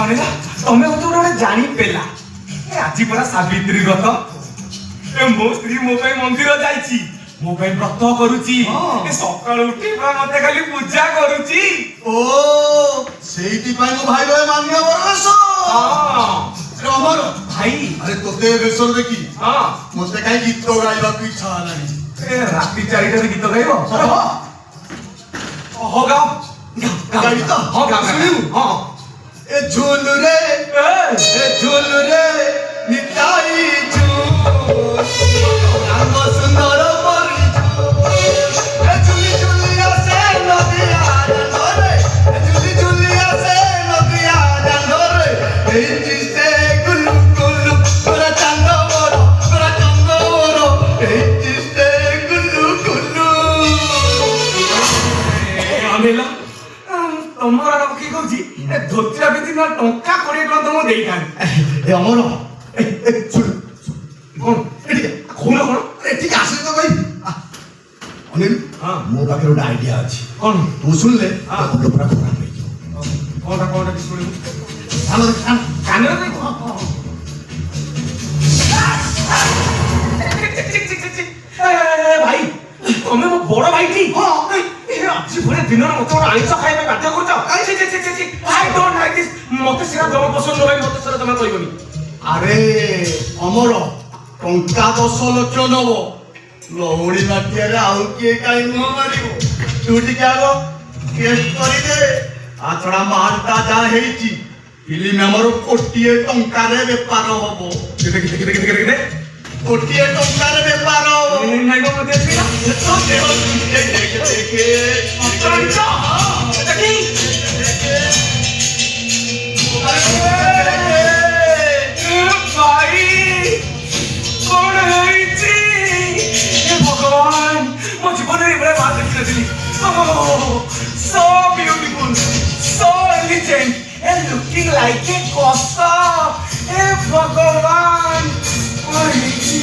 ଅନେଲା ତମେ ଗୋଟେ ଗୋଟେ ଜାଣି ପେଲା ଆଜି ପରା ସାବିତ୍ରୀ ବ୍ରତ ମୋ ସ୍ତ୍ରୀ ମୋ ପାଇଁ ମନ୍ଦିର ଯାଇଛି ମୋ ପାଇଁ ବ୍ରତ କରୁଛି ସକାଳୁ ଉଠି ମତେ ଖାଲି ପୂଜା କରୁଛି ଓ ସେଇଥିପାଇଁ ମୋ ଭାଇ ଭାଇ ମାନିବା ବରସ ଅମର ଭାଇ ଆରେ ତୋତେ ବେଶରେ ଦେଖି ମତେ କାହିଁ ଗୀତ ଗାଇବାକୁ ଇଚ୍ଛା ହେଲାଣି ରାତି 4টাରେ ଗୀତ ଗାଇବ ହଁ ଗାଅ ଗାଇ ତ ହଁ ଗାଅ ଶୁଣିବୁ ହଁ ଏ ଝୁଲୁରେ ନିତାଇ ରଙ୍ଗ ସୁନ୍ଦର ପରି ଝୁଲି ଝୁଲି ଆସେ ନଦିଆ ଦାଣ୍ଡରେ ଝୁଲି ଝୁଲି ଆସେ ନଦିଆ ଦାଣ୍ଡରେ ହେଇଛି ସେ ଗୁଲୁ ଗୁଲୁ ପୁରା ଚାନ୍ଦ ମୋର ହେଇଛି ସେ ଗୁଲୁ ଗୁଲୁ ଅନେଲା ତମର କିଏ କହୁଛି ଧୋତିଆ ପିନ୍ଧି ନା ଟଙ୍କା 20 ଟଙ୍କା ତମକୁ ଦେଇଥାନ୍ତି ଏ ଅମର ଶୁଣ କଣ ଏଠିକି କହୁନ କଣ ଏଠିକି ଆସିଲେ ତ ଭାଇ ଅନିଲ ମୋ ପାଖରେ ଗୋଟେ ଆଇଡିଆ ଅଛି କଣ ତୁ ଶୁଣିଲେ ମୁଣ୍ଡ ପୁରା ଖରାପ ହେଇଯିବ କଣଟା କିଛି ଶୁଣିବୁ କାନରେ ଭାଇ ତମେ ମୋ ବଡ ଭାଇଟି ଆଜି ପୁଣି ଦିନରେ ମତେ ଗୋଟେ ଆଇଁଷ ଖାଇବା ପାଇଁ ବାଧ୍ୟ କରୁଛ ମତେ ସେଟା ଜମା ପସନ୍ଦ ନୁହେଁ ମତେ ସେଟା ଜମା କହିବନି ଆରେ ଅମର ଟଙ୍କା 10 ଲକ୍ଷ ନବ ଲହୁଣୀ ମାଟିଆରେ ଆଉ କିଏ କାହିଁ ମୁହଁ ମାରିବ ତୁ ଟିକେ ଆଗ ଟେଷ୍ଟ କରିଦେ ଆଛଡ଼ା ମାଲଟା ଯାହା ହେଇଛି ଫିଲ୍ମ ଆମର 1,000 ଟଙ୍କାରେ ବେପାର ହବ 1,000 ଟଙ୍କାରେ ବେପାର ହବ ନାଇଁ କଣ ମତେ ଭାଇ କଣ ହେଇଛି ଭଗବାନ ମୋ ଜୀବନରେ ଏଭଳିଆ ବାତ ଦେଖିନଥିଲି so beautiful so elegant and looking like a kosa ଭଗବାନ କଣ ହେଇଛି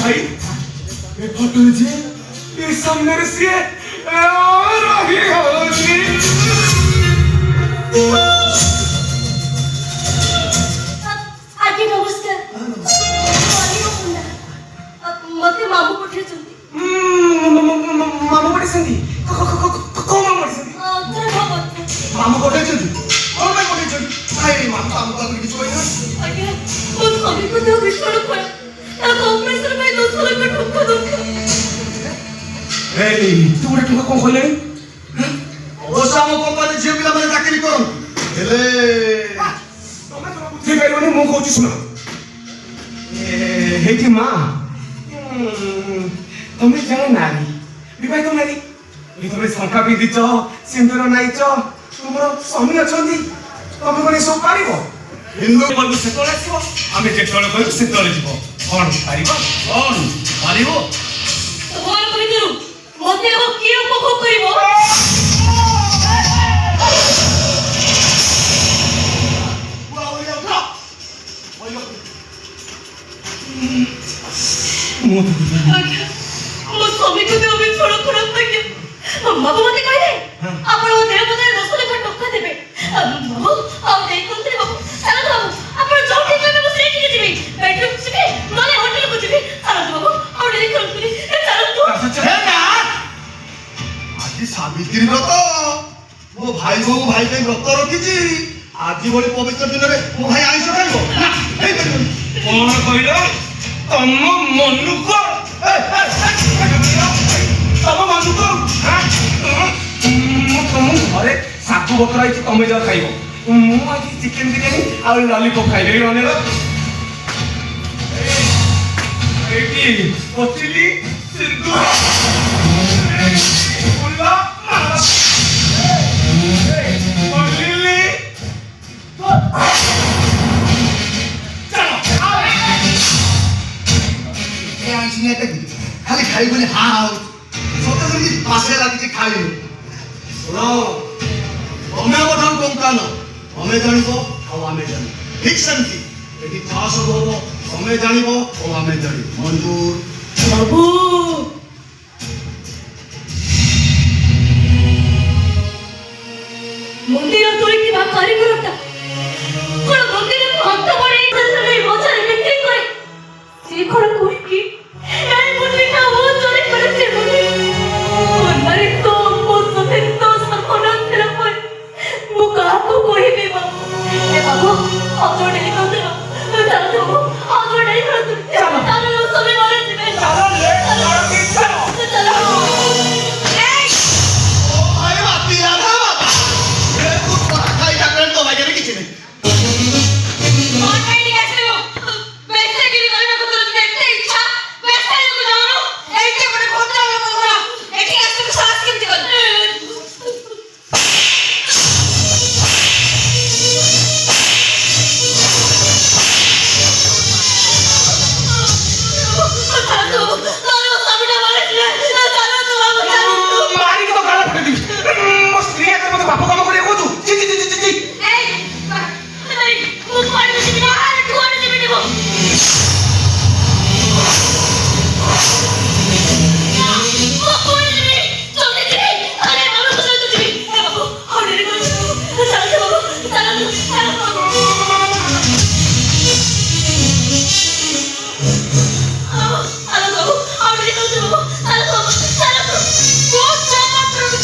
ଭାଇ ଏ ଫଟୋ ଯେ ଏ ସାମ୍ନାରେ ସିଏ ରହି ହଉନି ଆଜ୍ଞା ନମସ୍କାର ମତେ ମାମୁ ପଠେଇଛନ୍ତି ମାମୁ ପଠେଇଛନ୍ତି କୋଉ ମାମୁ ପଠେଇଛନ୍ତି ମାମୁ ପଠେଇଛନ୍ତି କଣ ପାଇଁ ପଠେଇଛନ୍ତି ମାମୁ କାମ କିଛି କହିନା ଆଜ୍ଞା ମୋ ସ୍ୱାମୀକୁ ଦେହ ଭୀଷଣ ଖରାପ ତାଙ୍କ ଅପରେସନ ପାଇଁ 10 ଲକ୍ଷ ଟଙ୍କା ଦରକାର ଏଇ ତୁ ଗୋଟେ ଟଙ୍କା କଣ କହିଲେଣି ଅବଶ୍ୟ ଆମ କମ୍ପାନୀ ଝିଅ ପିଲାମାନେ ଚାକିରି କରନ୍ତି ହେଲେ ବୁଝି ପାରିବନି ମୁଁ କହୁଛି ଶୁଣ ହେଇଠି ମା ତମେ ଜଣେ ନାରୀ ବିବାହିତ ନାରୀ ତମେ ଶଙ୍ଖା ପିନ୍ଧିଛ ସିନ୍ଦୁର ନାଇଛ ତୁମର ସ୍ୱାମୀ ଅଛନ୍ତି ତମେ କଣ ଏସବୁ ପାରିବ ହିନ୍ଦୁ କହିବୁ ସେତେବେଳେ ଆସିବ ଆମେ ଯେତେବେଳେ କହିବୁ ସେତେବେଳେ ଯିବ କଣ ପାରିବ କଣ ପାରିବ ଭଗବାନଙ୍କ ଭିତରୁ ମତେ ଆଉ କିଏ ଉପଭୋଗ କରିବ ଆଜ୍ଞା ମୋ ସ୍ୱାମୀକୁ ଦେହ ଭୀଷଣ ଖରାପ ଆଜ୍ଞା ବାବୁ ମତେ କହିଲେ ଆପଣ ଦେହ ବଦଳରେ 10 ଲକ୍ଷ ଟଙ୍କା ଦେବେ ବାବୁ ଆଉ ଦେଖନ୍ତୁ ବାବୁ ଚାଲନ୍ତୁ ବାବୁ ଆପଣ ଯୋଉଠି କହିବେ ମୁଁ ସେଇଠିକି ଯିବି ବେଡରୁମ୍ ଯିବି ନହେଲେ ହୋଟେଲକୁ ଯିବି ଚାଲନ୍ତୁ ବାବୁ ଆଉ ଦେଖନ୍ତୁ ଚାଲନ୍ତୁ ଆଜି ସାବିତ୍ରୀ ବ୍ରତ ମୋ ଭାଇ ବୋଉ ଭାଇ ପାଇଁ ବ୍ରତ ରଖିଛି ଆଜି ଭଳି ପବିତ୍ର ଦିନରେ ମୋ ଭାଇ ଆଇଁଷ ଖାଇବ ନା ହେଇପାରିବନି କଣ କହିଲ ତମ ମନୁକୁ ତମ ଘରେ ଶାଗୁ ବକରା ହେଇଛି ତମେ ଯାଅ ଖାଇବ ମୁଁ ଆଜି ଚିକେନ ବିରିୟାନୀ ଆଉ ଲଲିପପ୍ ଖାଇଦେବି ଅନେକ ଏଇଠି ପଚିଲି ସିନ୍ଦୁର ଖାଲି ଖାଇବନି ହାଁ ସତେ ଯେମିତି ପାଶେ ଲାଗିଛି ଖାଇବୁ ତମେ ଆମ ଠାରୁ ଟଙ୍କା ନ ତମେ ଜାଣିବ ଆଉ ଆମେ ଜାଣିବୁ ଠିକ ସେମିତି ଏଠି ଚାଷ ହବ ତମେ ଜାଣିବ ଆଉ ଆମେ ଜାଣିବୁ ମଞ୍ଜୁର বাবু মন্দির তৈরি কিবা কারিগরটা কোন মন্দিরে ভক্ত পড়ে এই বছরে বিক্রি করে সে করে কই কি এই মন্দিরটা ও চুরি করেছে মন্দিরে তো মসজিদে তো সর্বনাশ ফেরা পড়ে মুকাকো কইবে বাবু এ বাবু অজড়ে লিখতে না তারা তো অজড়ে লিখতে তারা সবে মারা দিবে চলো লেট করো কিচ্ছু চলো এই আরে বাতি রাধা বাবা এ খুব খাই থাকলেন তো ভাই কেন কিছু নেই অনলাইন গেছিল বেশি গিরি করে করতে দেখতে ইচ্ছা বেশি লোক জানো এই যে বড় ঘটনা হলো বলরা এটি আসলে সারাস কেমতে করে মারি তো গালা ফেলে দিবি মো স্ত্রী এর মধ্যে বাপ কাম করে কইছু জি জি জি জি জি এই এই মুখ পাড়ে দিবি না আর একটু করে দিবি দেব মুখ পাড়ে দিবি চলে দিবি আরে বাবু চলে দিবি এ বাবু আরে রে বাবু চলে বাবু চলে বাবু আরে বাবু আরে রে বাবু আরে বাবু চলে বাবু বহুত চমৎকার বাবু